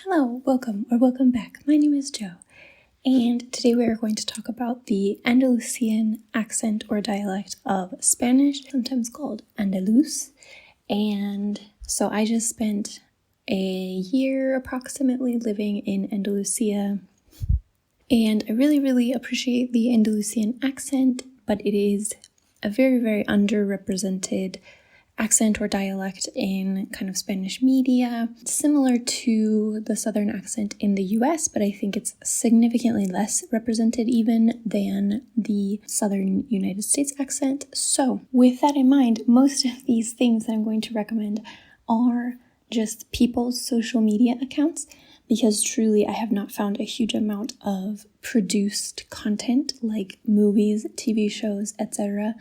Hello, welcome back. My name is Jo, and today we are going to talk about the Andalusian accent or dialect of Spanish, sometimes called andaluz. And so I just spent a year approximately living in Andalusia, and I really appreciate the Andalusian accent, but it is a very underrepresented accent or dialect in kind of Spanish media, similar to the Southern accent in the US, but I think it's significantly less represented even than the Southern United States accent. So with that in mind, most of these things that I'm going to recommend are just people's social media accounts, because truly I have not found a huge amount of produced content like movies, TV shows, etc.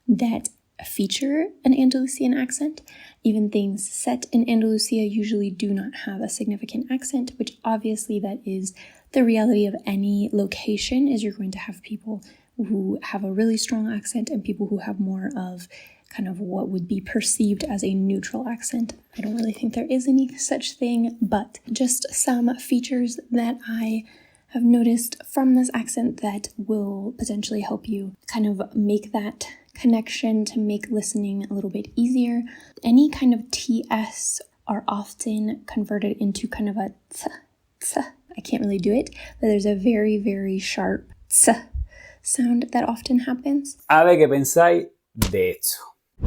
that feature an Andalusian accent. Even things set in Andalusia usually do not have a significant accent, which obviously that is the reality of any location, is you're going to have people who have a really strong accent and people who have more of kind of what would be perceived as a neutral accent. I don't really think there is any such thing, but just some features that I have noticed from this accent that will potentially help you kind of make that connection to make listening a little bit easier. Any kind of TS are often converted into kind of a ts. I can't really do it, but there's a very sharp ts sound that often happens. A ver qué pensáis de esto.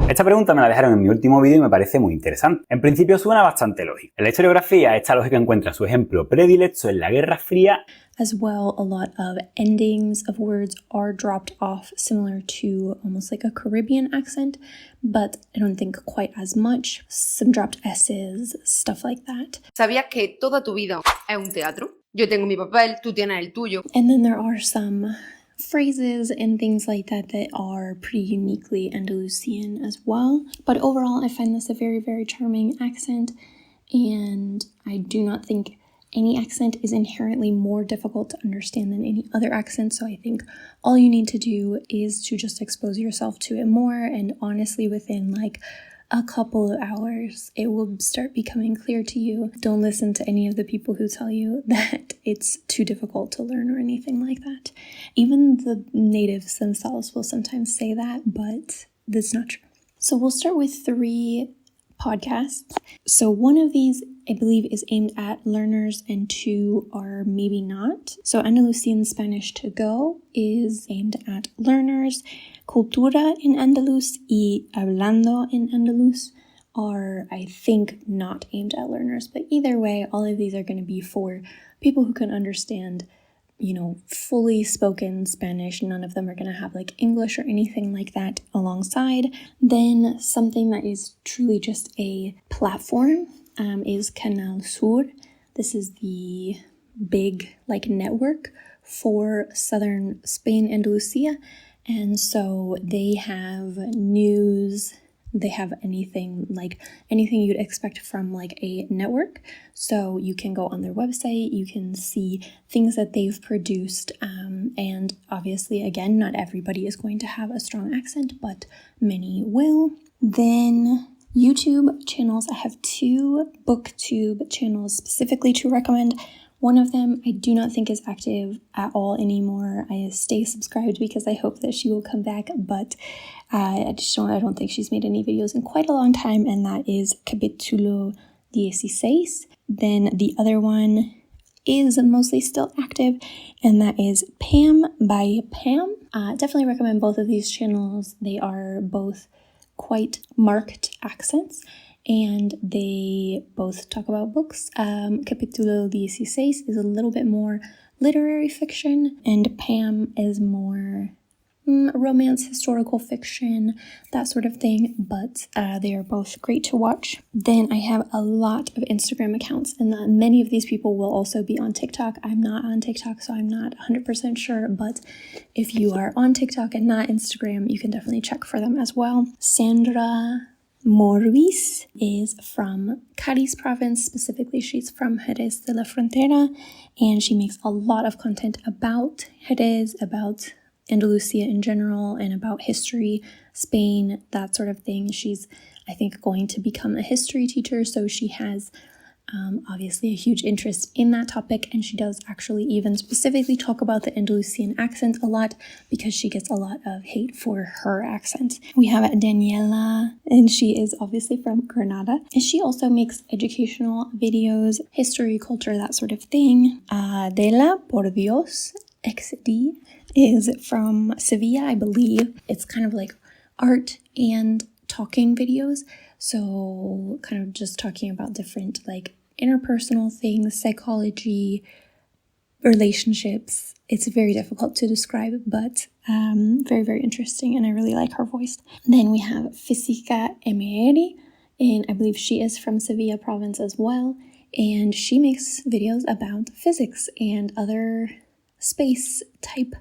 Esta pregunta me la dejaron en mi último vídeo y me parece muy interesante. En principio suena bastante lógico. En la historiografía, esta lógica encuentra su ejemplo predilecto en la Guerra Fría. As well, a lot of endings of words are dropped off, similar to almost like a Caribbean accent, but I don't think quite as much. Some dropped S's, stuff like that. ¿Sabías que toda tu vida es un teatro? Yo tengo mi papel, tú tienes el tuyo. And then there are some phrases and things like that that are pretty uniquely Andalusian as well. But overall, I find this a very charming accent, and I do not think any accent is inherently more difficult to understand than any other accent, so I think all you need to do is to just expose yourself to it more, and honestly, within like a couple of hours, it will start becoming clear to you. Don't listen to any of the people who tell you that it's too difficult to learn or anything like that. Even the natives themselves will sometimes say that, but that's not true. So we'll start with 3 podcasts. So one of these, I believe, is aimed at learners and 2 are maybe not. So Andalusian Spanish to Go is aimed at learners. Cultura in andaluz y hablando in andaluz are, I think, not aimed at learners. But either way, all of these are going to be for people who can understand, fully spoken Spanish. None of them are going to have like English or anything like that alongside. Then something that is truly just a platform is Canal Sur. This is the big network for southern Spain, Andalusia. And so they have news, they have anything you'd expect from like a network. So you can go on their website, you can see things that they've produced. And obviously, again, not everybody is going to have a strong accent, but many will. Then YouTube channels, I have 2 booktube channels specifically to recommend. One of them I do not think is active at all anymore. I stay subscribed because I hope that she will come back, but I don't think she's made any videos in quite a long time, and that is capítulo 16. Then the other one is mostly still active, and that is pambeipam. Definitely recommend both of these channels. They are both quite marked accents, and they both talk about books. Capítulo 16 is a little bit more literary fiction, and Pam is more romance, historical fiction, that sort of thing, but they are both great to watch. Then I have a lot of Instagram accounts, and many of these people will also be on TikTok. I'm not on TikTok, so I'm not 100% sure, but if you are on TikTok and not Instagram, you can definitely check for them as well. Sandramoruizz is from Cádiz province, specifically she's from Jerez de la Frontera, and she makes a lot of content about Jerez, about Andalusia in general, and about history, Spain, that sort of thing. She's, I think, going to become a history teacher, so she has obviously a huge interest in that topic, and she does actually even specifically talk about the Andalusian accent a lot because she gets a lot of hate for her accent. We have Daniela, and she is obviously from Granada, and she also makes educational videos, history, culture, that sort of thing. Adelapordiosxd is from Sevilla, I believe. It's kind of like art and talking videos. So kind of just talking about different like interpersonal things, psychology, relationships. It's very difficult to describe, but very, very interesting. And I really like her voice. Then we have fisicamr, and I believe she is from Sevilla province as well. And she makes videos about physics and other space type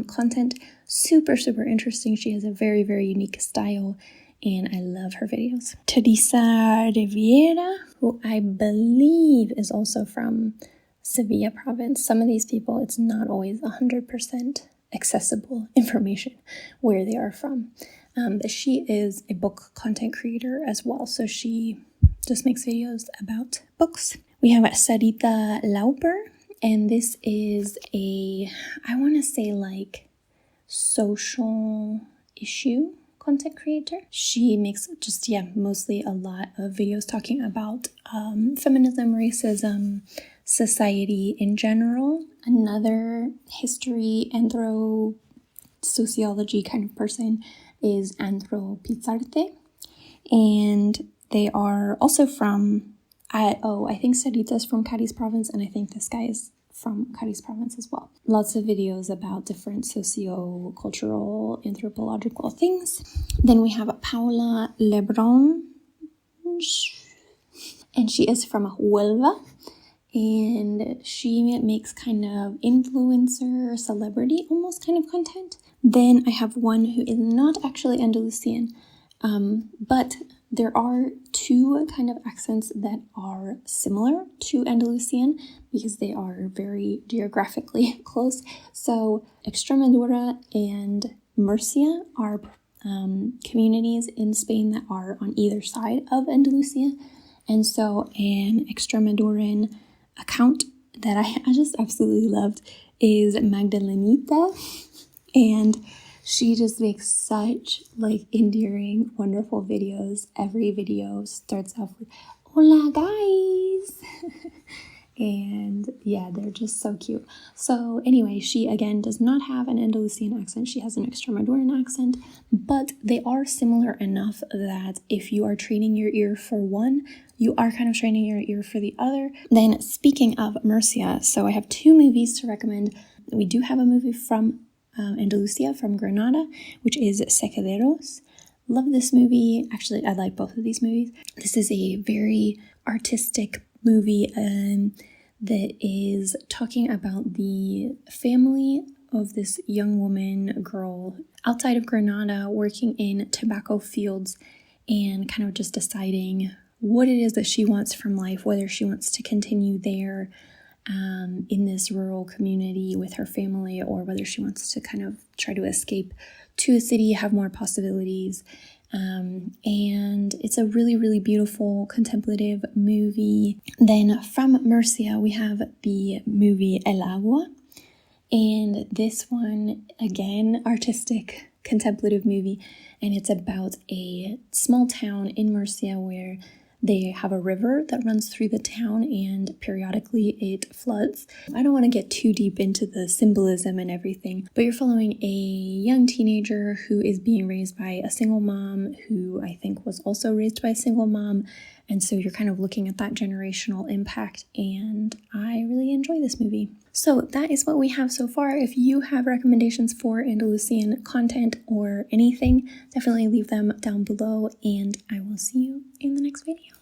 content. Super, super interesting. She has a very, very unique style, and I love her videos. Teresariveera, who I believe is also from Sevilla province. Some of these people, it's not always 100% accessible information where they are from. But she is a book content creator as well, so she just makes videos about books. We have Sarita Lauper, and this is I want to say like social issue content creator. She makes just, mostly a lot of videos talking about feminism, racism, society in general. Another history, sociology kind of person is antropizarte, and they are also from, I think Sarita's from Cádiz province, and I think this guy is from Cádiz province as well. Lots of videos about different socio-cultural, anthropological things. Then we have Paula Lebron, and she is from Huelva, and she makes kind of influencer, celebrity almost kind of content. Then I have one who is not actually Andalusian, but there are two kind of accents that are similar to Andalusian because they are very geographically close. So Extremadura and Murcia are communities in Spain that are on either side of Andalusia. And so an Extremaduran account that I just absolutely loved is Magdalenita, and she just makes such like endearing, wonderful videos. Every video starts off with "Hola guys," and yeah, they're just so cute. So anyway, she again does not have an Andalusian accent. She has an Extremaduran accent, but they are similar enough that if you are training your ear for one, you are kind of training your ear for the other. Then speaking of Murcia, so I have two movies to recommend. We do have a movie from Andalusia, from Granada, which is Secaderos. Love this movie. Actually, I like both of these movies. This is a very artistic movie that is talking about the family of this young woman, girl, outside of Granada, working in tobacco fields and kind of just deciding what it is that she wants from life, whether she wants to continue there in this rural community with her family, or whether she wants to kind of try to escape to a city, have more possibilities. And it's a really, really beautiful contemplative movie. Then from Murcia, we have the movie El Agua. And this one, again, artistic contemplative movie. And it's about a small town in Murcia where they have a river that runs through the town and periodically it floods. I don't want to get too deep into the symbolism and everything, but you're following a young teenager who is being raised by a single mom who I think was also raised by a single mom. And so you're kind of looking at that generational impact, and I really enjoy this movie. So that is what we have so far. If you have recommendations for Andalusian content or anything, definitely leave them down below, and I will see you in the next video.